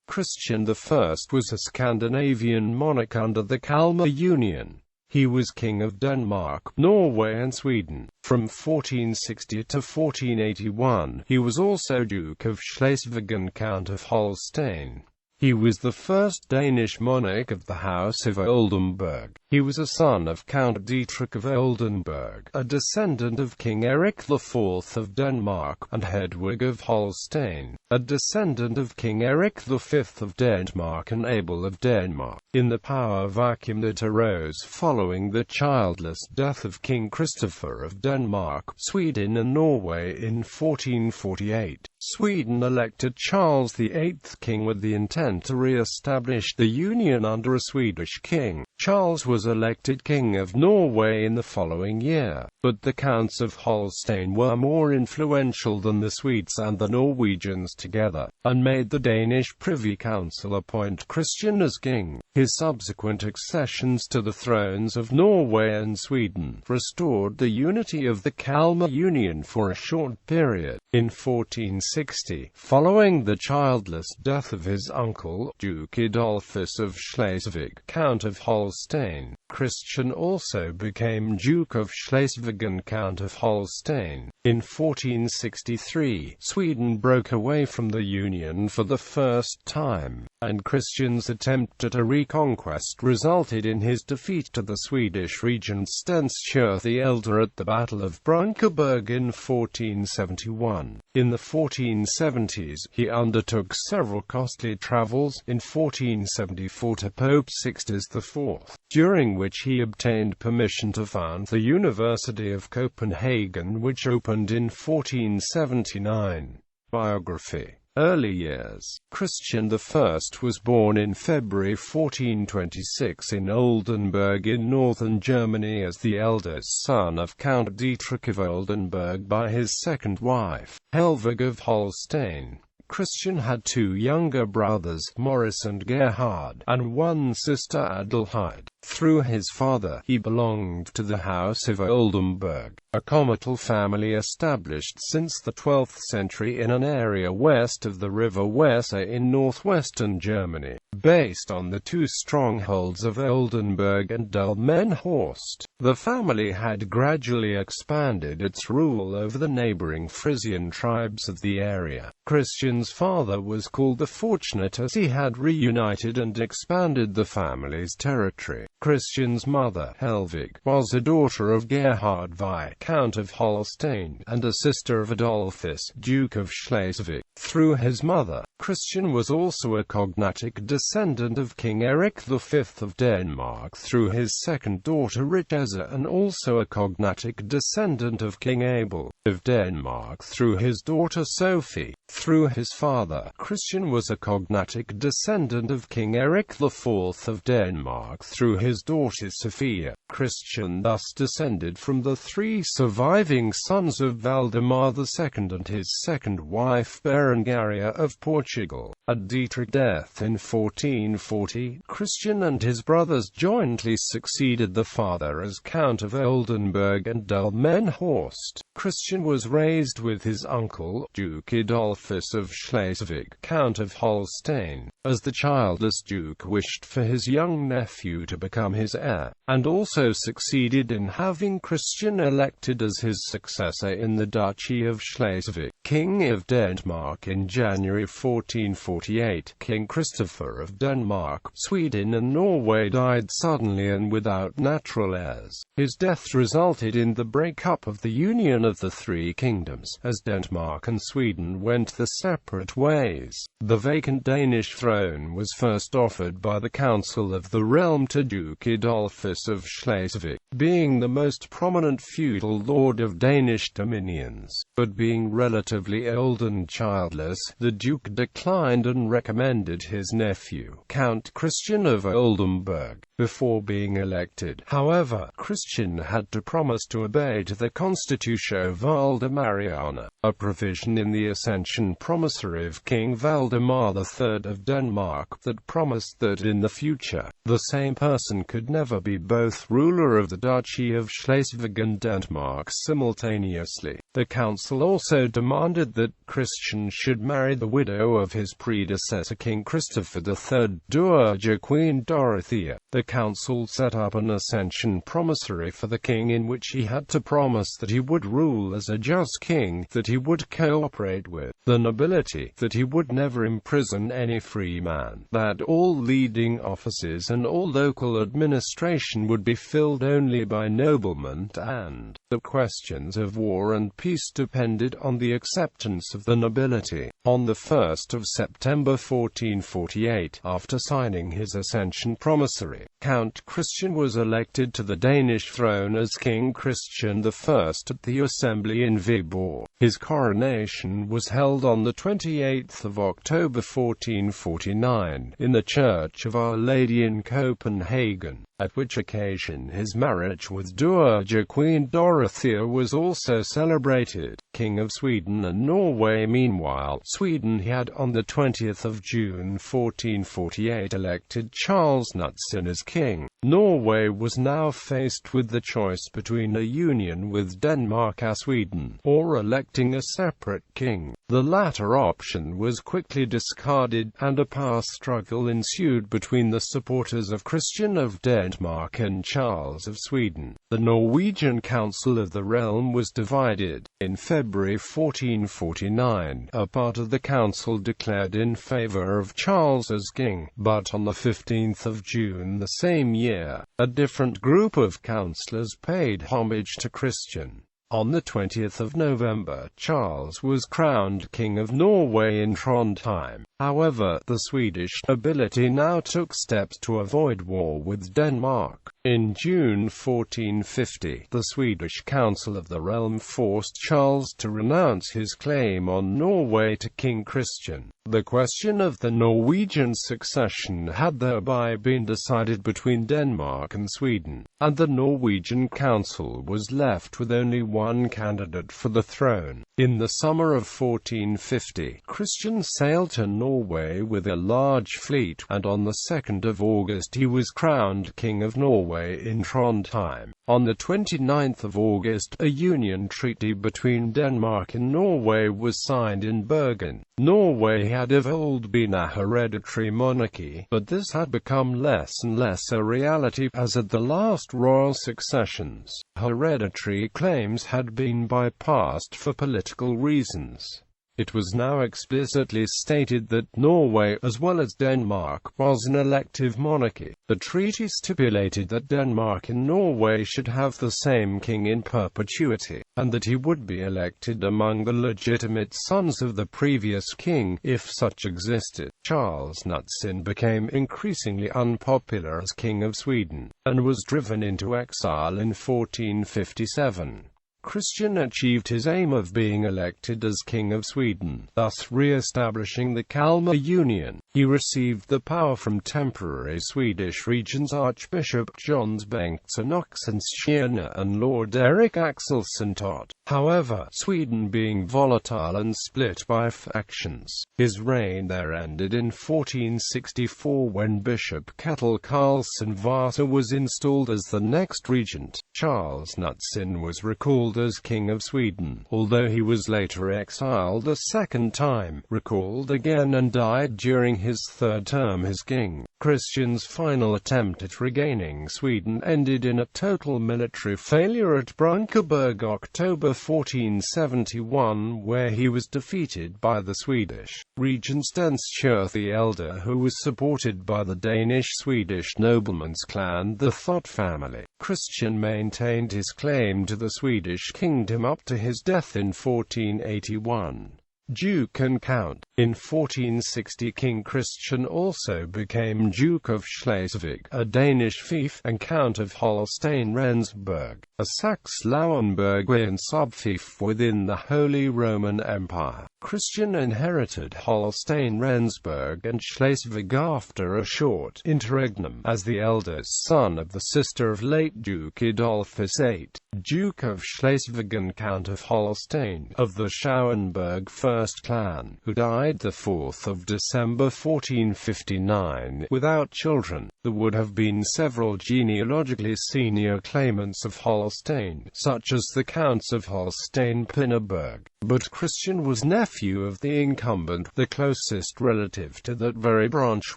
Christian I was a Scandinavian monarch under the Kalmar Union. He was King of Denmark, Norway and Sweden. From 1460 to 1481, he was also Duke of Schleswig and Count of Holstein. He was the first Danish monarch of the House of Oldenburg. He was a son of Count Dietrich of Oldenburg, a descendant of King Erik IV of Denmark, and Hedwig of Holstein, a descendant of King Erik V of Denmark and Abel of Denmark. In the power vacuum that arose following the childless death of King Christopher of Denmark, Sweden and Norway in 1448, Sweden elected Charles VIII king with the intent to re-establish the union under a Swedish king. Charles was elected King of Norway in the following year, but the Counts of Holstein were more influential than the Swedes and the Norwegians together, and made the Danish Privy Council appoint Christian as king. His subsequent accessions to the thrones of Norway and Sweden restored the unity of the Kalmar Union for a short period. In 1460, following the childless death of his uncle, Duke Adolphus of Schleswig, Count of Holstein, Christian also became Duke of Schleswig and Count of Holstein. In 1463, Sweden broke away from the Union for the first time, and Christian's attempt at a reconquest resulted in his defeat to the Swedish regent Sten Sture the Elder at the Battle of Brunkeberg in 1471. In the 1470s, he undertook several costly travels, in 1474 to Pope Sixtus IV, during which he obtained permission to found the University of Copenhagen, which opened in 1479. Biography. Early years. Christian I was born in February 1426 in Oldenburg in northern Germany as the eldest son of Count Dietrich of Oldenburg by his second wife, Hedwig of Holstein. Christian had two younger brothers, Maurice and Gerhard, and one sister, Adelheid. Through his father, he belonged to the House of Oldenburg, a comital family established since the 12th century in an area west of the river Weser in northwestern Germany, based on the two strongholds of Oldenburg and Delmenhorst. The family had gradually expanded its rule over the neighboring Frisian tribes of the area. Christian's father was called the Fortunate as he had reunited and expanded the family's territory. Christian's mother, Hedwig, was a daughter of Gerhard Viscount of Holstein, and a sister of Adolphus, Duke of Schleswig. Through his mother, Christian was also a cognatic descendant of King Erik V of Denmark through his second daughter Richeza, and also a cognatic descendant of King Abel of Denmark through his daughter Sophie. Through his father, Christian was a cognatic descendant of King Erik IV of Denmark through his daughter Sophia. Christian thus descended from the three surviving sons of Valdemar II and his second wife Berengaria of Portugal. At Dietrich's death in 1440, Christian and his brothers jointly succeeded the father as Count of Oldenburg and Delmenhorst. Christian was raised with his uncle, Duke Adolphus of Schleswig, Count of Holstein. As the childless duke wished for his young nephew to become his heir, and also succeeded in having Christian elected as his successor in the Duchy of Schleswig. King of Denmark in January 1448, King Christopher of Denmark, Sweden and Norway died suddenly and without natural heirs. His death resulted in the breakup of the union of the three kingdoms, as Denmark and Sweden went their separate ways. The vacant Danish throne was first offered by the Council of the Realm to Duke Adolphus of Schleswig, being the most prominent feudal lord of Danish dominions. But being relatively old and childless, the Duke declined and recommended his nephew, Count Christian of Oldenburg. before being elected. However, Christian had to promise to obey to the Constitutio Valdemariana, a provision in the Ascension Promissory of King Valdemar III of Denmark that promised that in the future, the same person could never be both ruler of the Duchy of Schleswig and Denmark simultaneously. The council also demanded that Christian should marry the widow of his predecessor King Christopher III, Dowager Queen Dorothea. The council set up an Ascension Promissory for the king in which he had to promise that he would rule as a just king, that he would cooperate with the nobility, that he would never imprison any free man, that all leading offices and all local administration would be filled only by noblemen, and that questions of war and peace depended on the acceptance of the nobility. On the 1st of September 1448, after signing his Ascension Promissory, Count Christian was elected to the Danish throne as King Christian I at the assembly in Viborg. His coronation was held on the 28th of October 1449, in the Church of Our Lady in Copenhagen, at which occasion his marriage with Dowager Queen Dorothea was also celebrated. King of Sweden and Norway. Meanwhile, Sweden had on the 20th of June 1448 elected Charles Knutsson as king. Norway was now faced with the choice between a union with Denmark as Sweden, or electing a separate king. The latter option was quickly discarded, and a power struggle ensued between the supporters of Christian of Denmark and Charles of Sweden. The Norwegian Council of the Realm was divided. In February 1449, a part of the council declared in favour of Charles as king, but on the 15th of June the same year, a different group of councillors paid homage to Christian. On the 20th of November, Charles was crowned King of Norway in Trondheim. However, the Swedish nobility now took steps to avoid war with Denmark. In June 1450, the Swedish Council of the Realm forced Charles to renounce his claim on Norway to King Christian. The question of the Norwegian succession had thereby been decided between Denmark and Sweden, and the Norwegian Council was left with only one candidate for the throne. In the summer of 1450, Christian sailed to Norway with a large fleet, and on the 2nd of August he was crowned King of Norway in Trondheim. On the 29th of August, a union treaty between Denmark and Norway was signed in Bergen. Norway had of old been a hereditary monarchy, but this had become less and less a reality, as at the last royal successions, hereditary claims had been bypassed for political reasons. It was now explicitly stated that Norway, as well as Denmark, was an elective monarchy. The treaty stipulated that Denmark and Norway should have the same king in perpetuity, and that he would be elected among the legitimate sons of the previous king, if such existed. Charles Knutsson became increasingly unpopular as King of Sweden, and was driven into exile in 1457. Christian achieved his aim of being elected as King of Sweden, thus re-establishing the Kalmar Union. He received the power from temporary Swedish regents Archbishop Johns Bengtsson Oxenstierna and Lord Erik Axelsson Todd. However, Sweden being volatile and split by factions, his reign there ended in 1464 when Bishop Ketil Karlsson Vasa was installed as the next regent. Charles Knutsson was recalled as King of Sweden, although he was later exiled a second time, recalled again and died during his third term as king. Christian's final attempt at regaining Sweden ended in a total military failure at Brunkeberg October 1471, where he was defeated by the Swedish regent Sten Sture the Elder, who was supported by the Danish-Swedish nobleman's clan, the Thott family. Christian maintained his claim to the Swedish kingdom up to his death in 1481. Duke and Count. In 1460 King Christian also became Duke of Schleswig, a Danish fief, and Count of Holstein-Rendsburg, a Saxe-Lauenburgian subfief within the Holy Roman Empire. Christian inherited Holstein, Rendsburg and Schleswig after a short interregnum, as the eldest son of the sister of late Duke Adolphus VIII, Duke of Schleswig and Count of Holstein, of the Schauenberg first clan, who died 4 December 1459, without children. There would have been several genealogically senior claimants of Holstein, such as the Counts of Holstein-Pinneberg, but Christian was nephew of the incumbent, the closest relative to that very branch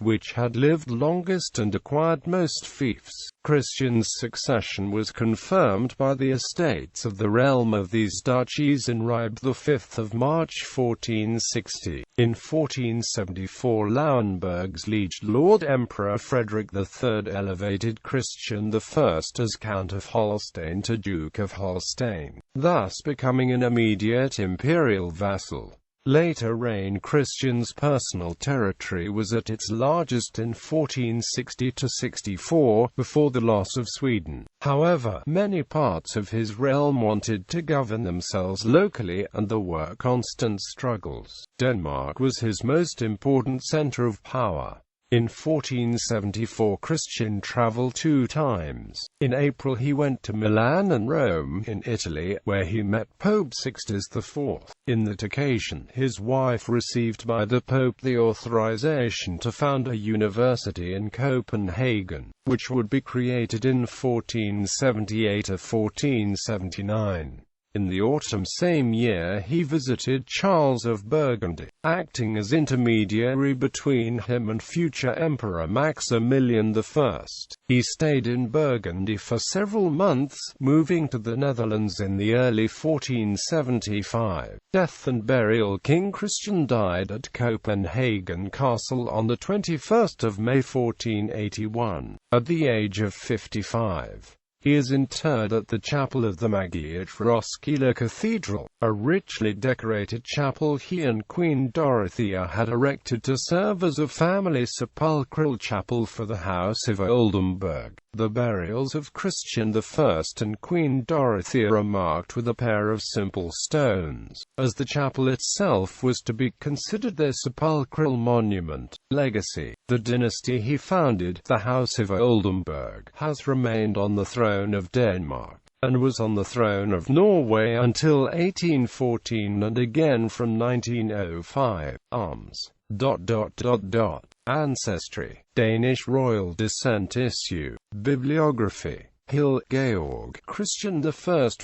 which had lived longest and acquired most fiefs. Christian's succession was confirmed by the estates of the realm of these duchies in Ribe 5 March 1460. In 1474 Lauenburg's liege Lord Emperor Frederick III elevated Christian I as Count of Holstein to Duke of Holstein, thus becoming an immediate imperial vassal. Later reign Christian's personal territory was at its largest in 1460–64, before the loss of Sweden. However, many parts of his realm wanted to govern themselves locally, and there were constant struggles. Denmark was his most important center of power. In 1474 Christian travelled 2 times. In April he went to Milan and Rome in Italy, where he met Pope Sixtus IV. In that occasion, his wife received by the Pope the authorization to found a university in Copenhagen, which would be created in 1478 or 1479. In the autumn same year he visited Charles of Burgundy, acting as intermediary between him and future Emperor Maximilian I. He stayed in Burgundy for several months, moving to the Netherlands in the early 1475. Death and burial. King Christian died at Copenhagen Castle on the 21st of May 1481, at the age of 55. He is interred at the chapel of the Magi at Roskilde Cathedral, a richly decorated chapel he and Queen Dorothea had erected to serve as a family sepulchral chapel for the House of Oldenburg. The burials of Christian I and Queen Dorothea are marked with a pair of simple stones, as the chapel itself was to be considered their sepulchral monument. Legacy. The dynasty he founded, the House of Oldenburg, has remained on the throne of Denmark, and was on the throne of Norway until 1814 and again from 1905. Arms. Ancestry. Danish royal descent. Issue. Bibliography. Hill, Georg. Christian I.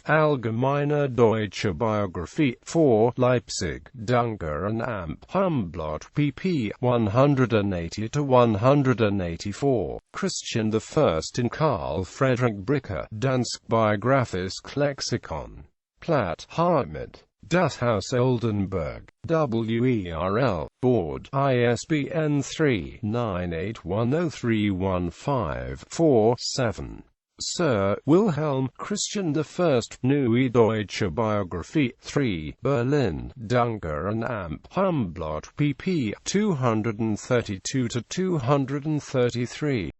Allgemeine Deutsche Biographie. 4. Leipzig. Duncker and Amp. Humblot. pp. 180–184. Christian I in Carl Friedrich Bricker. Dansk Biografisk Lexikon. Platt, Hartmut. Das Haus Oldenburg. WERL. Board. ISBN 3-9810315-4-7. Sir Wilhelm Christian I. Neue Deutsche Biographie. 3. Berlin. Duncker and Amp. Humblot pp. 232–233.